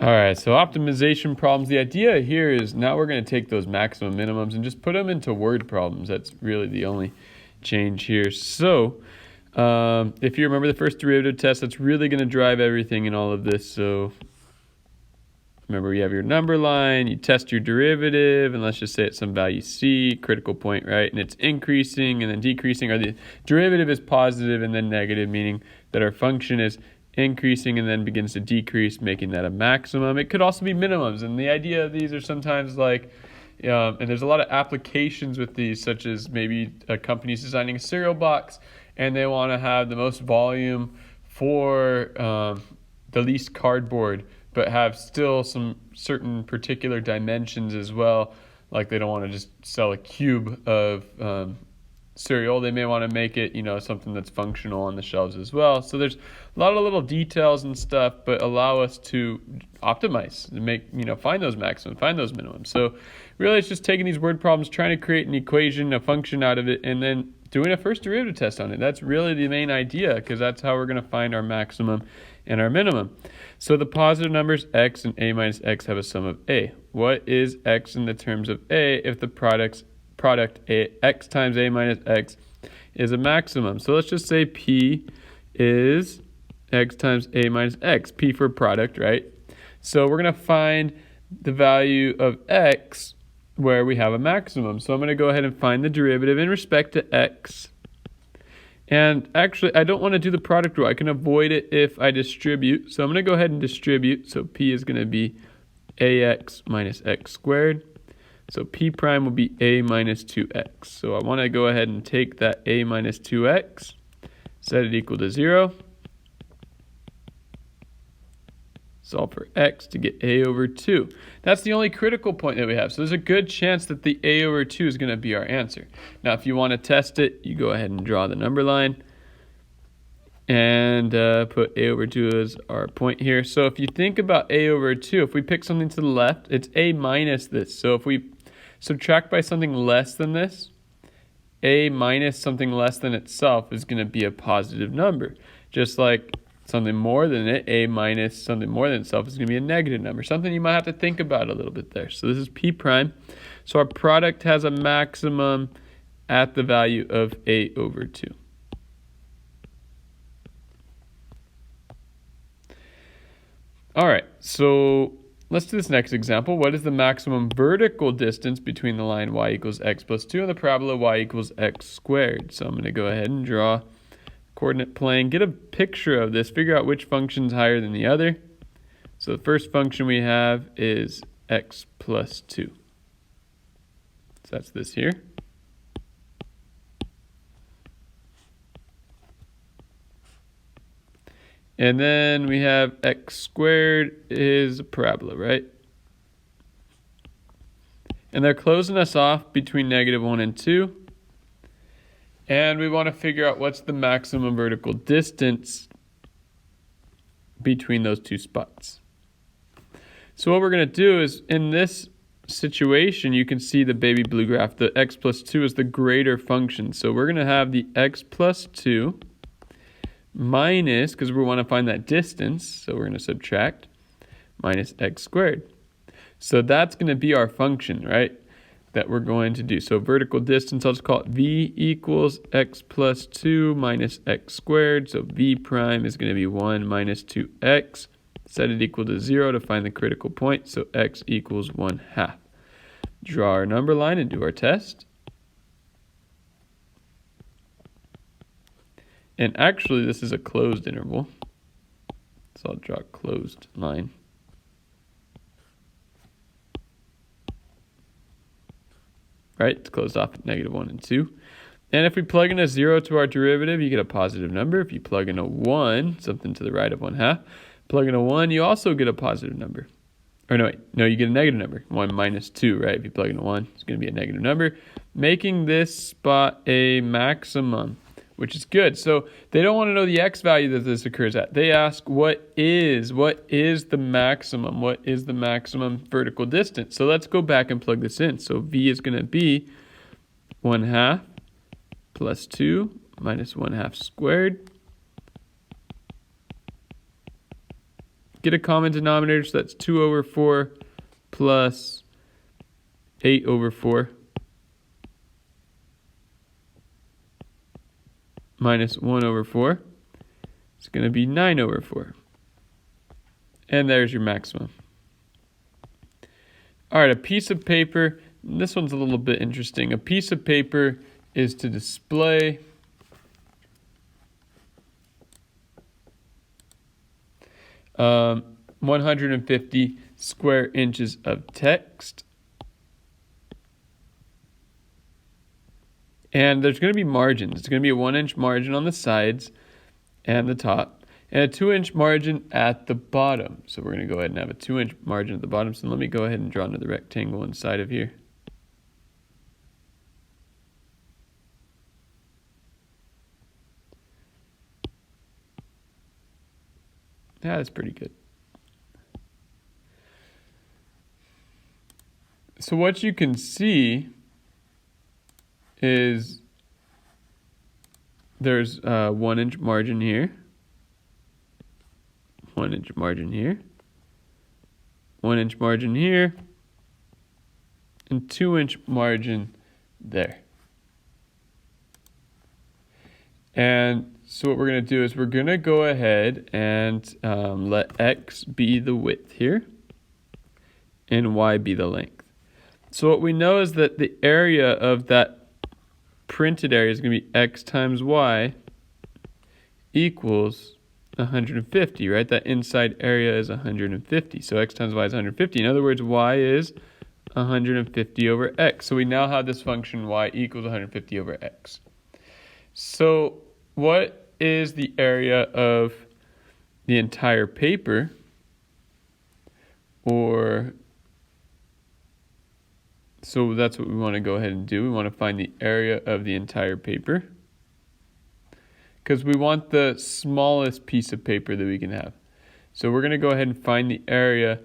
All right, so optimization problems. The idea here is now we're going to take those maximum minimums and just put them into word problems. That's really the only change here. So if you remember the first derivative test, that's really going to drive everything in all of this. So remember, you have your number line, you test your derivative, and let's just say it's some value c, critical point, right? And it's increasing and then decreasing, or the derivative is positive and then negative, meaning that our function is increasing and then begins to decrease, making that a maximum. It could also be minimums, and the idea of these are sometimes like, and there's a lot of applications with these, such as maybe a company's designing a cereal box and they want to have the most volume for the least cardboard, but have still some certain particular dimensions as well. Like they don't want to just sell a cube of cereal. They may want to make it, something that's functional on the shelves as well. So there's a lot of little details and stuff, but allow us to optimize and make, find those maximums, find those minimums. So really it's just taking these word problems, trying to create an equation, a function out of it, and then doing a first derivative test on it. That's really the main idea, because that's how we're going to find our maximum and our minimum. So the positive numbers x and a minus x have a sum of a. What is x in the terms of a if the product a, x times a minus x is a maximum? So let's just say p is x times a minus x, p for product, right? So we're going to find the value of x where we have a maximum. So I'm going to go ahead and find the derivative in respect to x. And actually, I don't want to do the product rule. I can avoid it if I distribute. So I'm going to go ahead and distribute. So p is going to be ax minus x squared. So p prime will be a minus 2x. So I want to go ahead and take that a minus 2x, set it equal to 0. Solve for x to get a over 2. That's the only critical point that we have. So there's a good chance that the a over 2 is going to be our answer. Now, if you want to test it, you go ahead and draw the number line and put a over 2 as our point here. So if you think about a over 2, if we pick something to the left, it's a minus this. So if we subtract by something less than this, a minus something less than itself is going to be a positive number. Just like something more than it, a minus something more than itself is going to be a negative number. Something you might have to think about a little bit there. So this is p prime. So our product has a maximum at the value of a over 2. All right, so let's do this next example. What is the maximum vertical distance between the line y equals x plus 2 and the parabola y equals x squared? So I'm going to go ahead and draw coordinate plane, get a picture of this, figure out which function is higher than the other. So the first function we have is x plus 2. So that's this here. And then we have x squared is a parabola, right? And they're closing us off between -1 and 2. And we want to figure out what's the maximum vertical distance between those two spots. So what we're going to do is, in this situation, you can see the baby blue graph. The x plus 2 is the greater function. So we're going to have the x plus 2 minus, because we want to find that distance, so we're going to subtract, minus x squared. So that's going to be our function, right, that we're going to do. So vertical distance, I'll just call it v equals x plus 2 minus x squared. So v prime is going to be 1 minus 2x. Set it equal to 0 to find the critical point. So x equals 1/2. Draw our number line and do our test. And actually, this is a closed interval. So I'll draw a closed line. Right, it's closed off at -1 and 2. And if we plug in a 0 to our derivative, you get a positive number. If you plug in a 1, something to the right of 1/2, plug in a 1, you also get a positive number. Or no, you get a negative number. 1 minus 2, right? If you plug in a 1, it's going to be a negative number, making this spot a maximum, which is good. So they don't want to know the x value that this occurs at. They ask, what is the maximum? What is the maximum vertical distance? So let's go back and plug this in. So v is going to be 1/2 plus 2 minus 1/2 squared get a common denominator, so that's 2 over 4 plus 8 over 4 minus 1 over 4. It's going to be 9 over 4. And there's your maximum. All right, a piece of paper. This one's a little bit interesting. A piece of paper is to display um, 150 square inches of text. And there's going to be margins. It's going to be a 1-inch margin on the sides and the top, and a 2-inch margin at the bottom. So we're going to go ahead and have a 2-inch margin at the bottom. So let me go ahead and draw another rectangle inside of here. Yeah, that's pretty good. So what you can see is there's a 1-inch margin here, 1-inch margin here, 1-inch margin here, and 2-inch margin there. And so what we're going to do is we're going to go ahead and let x be the width here and y be the length. So what we know is that the area of that printed area is going to be x times y equals 150, right? That inside area is 150. So x times y is 150. In other words, y is 150 over x. So we now have this function y equals 150 over x. So what is the area of the entire paper? So that's what we want to go ahead and do. We want to find the area of the entire paper, because we want the smallest piece of paper that we can have. So we're going to go ahead and find the area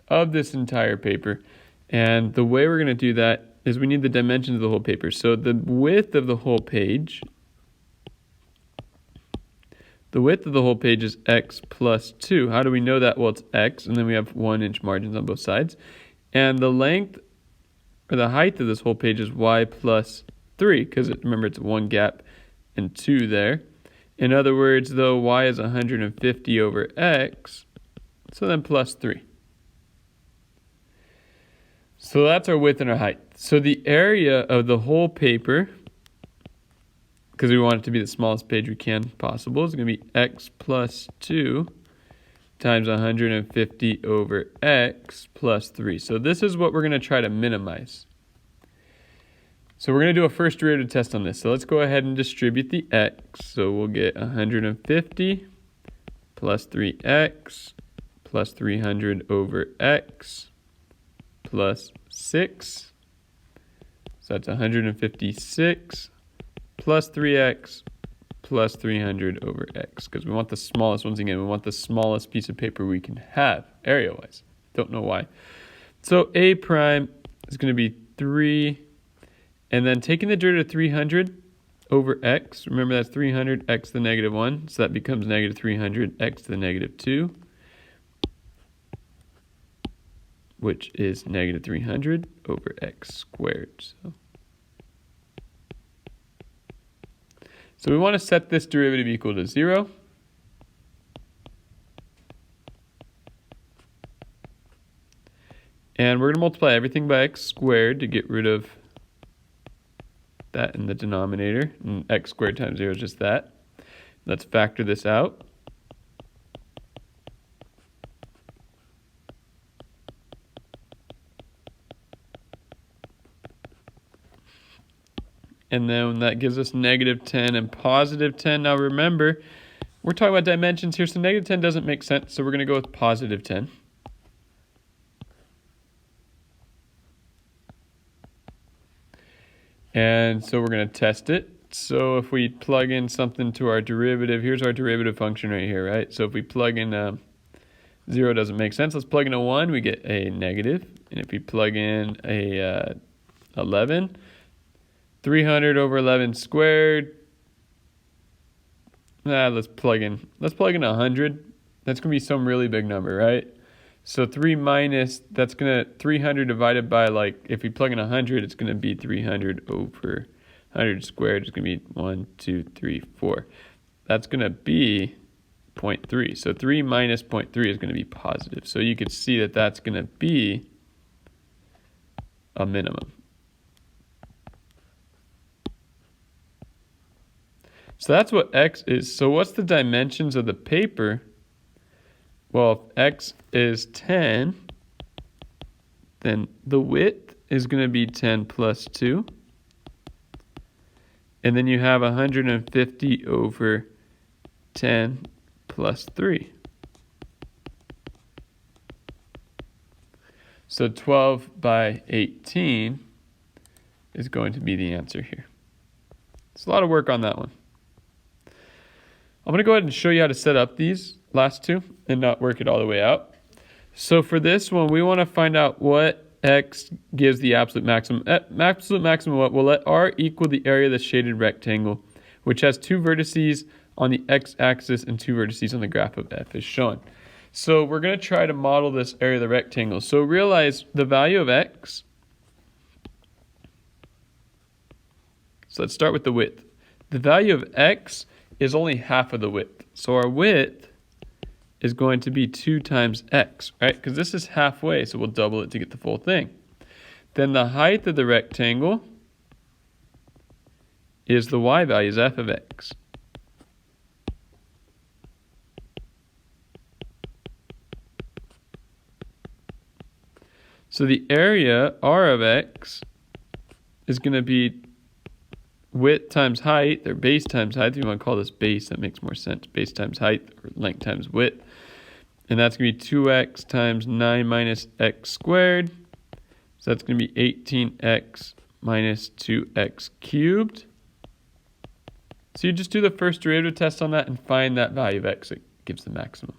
of this entire paper. And the way we're going to do that is we need the dimensions of the whole paper. So the width of the whole page, is x plus 2. How do we know that? Well, it's x, and then we have 1-inch margins on both sides. And the length, or the height of this whole page, is y plus 3, because remember, it's 1 gap and 2 there. In other words, though, y is 150 over x, so then plus 3. So that's our width and our height. So the area of the whole paper, because we want it to be the smallest page we can possible, is going to be x plus 2 times 150 over x plus 3. So this is what we're going to try to minimize. So we're going to do a first derivative test on this. So let's go ahead and distribute the x. So we'll get 150 plus 3x plus 300 over x plus 6. So that's 156 plus 3x plus 300 over x, because we want the smallest, once again, we want the smallest piece of paper we can have, area-wise. Don't know why. So a prime is going to be 3, and then taking the derivative of 300 over x, remember that's 300 x to the negative 1, so that becomes negative 300 x to the negative 2, which is negative 300 over x squared. So we want to set this derivative equal to 0. And we're going to multiply everything by x squared to get rid of that in the denominator. And x squared times 0 is just that. Let's factor this out. And then that gives us negative 10 and positive 10. Now remember, we're talking about dimensions here, so negative 10 doesn't make sense, so we're going to go with positive 10. And so we're going to test it. So if we plug in something to our derivative, here's our derivative function right here, right? So if we plug in 0 doesn't make sense. Let's plug in a 1, we get a negative. And if we plug in a 11, 300 over 11 squared. Let's plug in 100. That's going to be some really big number, right? So 3 minus, that's going to, 300 divided by, like, if we plug in 100, it's going to be 300 over 100 squared. It's going to be 1, 2, 3, 4. That's going to be 0.3. So 3 minus 0.3 is going to be positive. So you can see that that's going to be a minimum. So that's what x is. So what's the dimensions of the paper? Well, if x is 10, then the width is going to be 10 plus 2. And then you have 150 over 10 plus 3. So 12 by 18 is going to be the answer here. It's a lot of work on that one. I'm going to go ahead and show you how to set up these last two and not work it all the way out. So for this one, we want to find out what x gives the absolute maximum. Absolute maximum what? We'll let r equal the area of the shaded rectangle, which has 2 vertices on the x-axis and 2 vertices on the graph of f is shown. So we're going to try to model this area of the rectangle. So realize the value of x. So let's start with the width. The value of x is only half of the width. So our width is going to be 2 times x, right? Because this is halfway, so we'll double it to get the full thing. Then the height of the rectangle is the y value, is f of x. So the area, r of x, is going to be width times height, or base times height. If you want to call this base, that makes more sense. Base times height, or length times width. And that's going to be 2x times 9 minus x squared. So that's going to be 18x minus 2x cubed. So you just do the first derivative test on that and find that value of x that gives the maximum.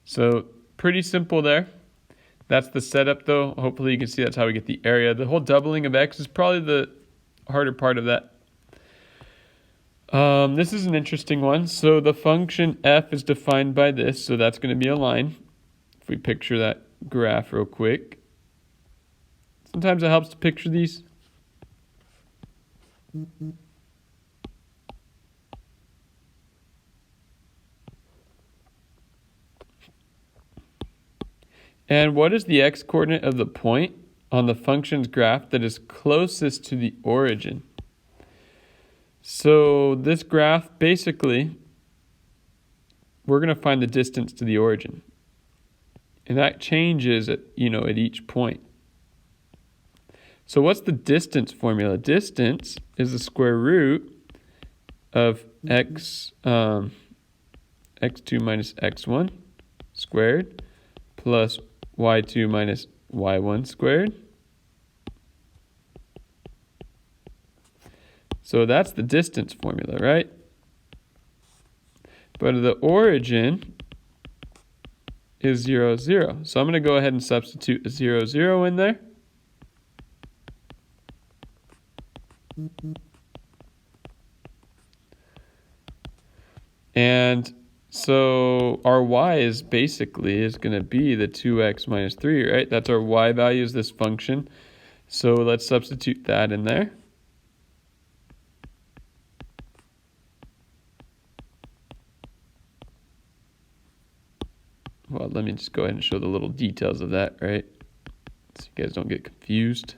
So pretty simple there. That's the setup though. Hopefully you can see that's how we get the area. The whole doubling of x is probably the harder part of that. This is an interesting one. So the function f is defined by this, so that's going to be a line. If we picture that graph real quick. Sometimes it helps to picture these. And what is the x-coordinate of the point on the function's graph that is closest to the origin? So this graph, basically, we're going to find the distance to the origin. And that changes at each point. So what's the distance formula? Distance is the square root of x, x2 minus x1 squared plus y2 minus y1 squared. So that's the distance formula, right? But the origin is 0, 0. So I'm going to go ahead and substitute a 0, 0 in there. And so our y is going to be the 2x minus 3, right? That's our y value, is this function. So let's substitute that in there. Well, let me just go ahead and show the little details of that, right? So you guys don't get confused.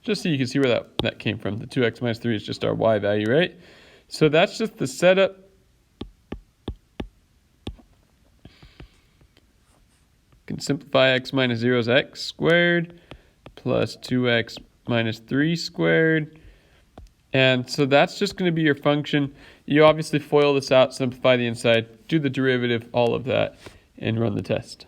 Just so you can see where that came from. The 2x minus 3 is just our y value, right? So that's just the setup. Can simplify x minus 0 is x squared plus 2x minus 3 squared. And so that's just going to be your function. You obviously FOIL this out, simplify the inside, do the derivative, all of that, and run the test.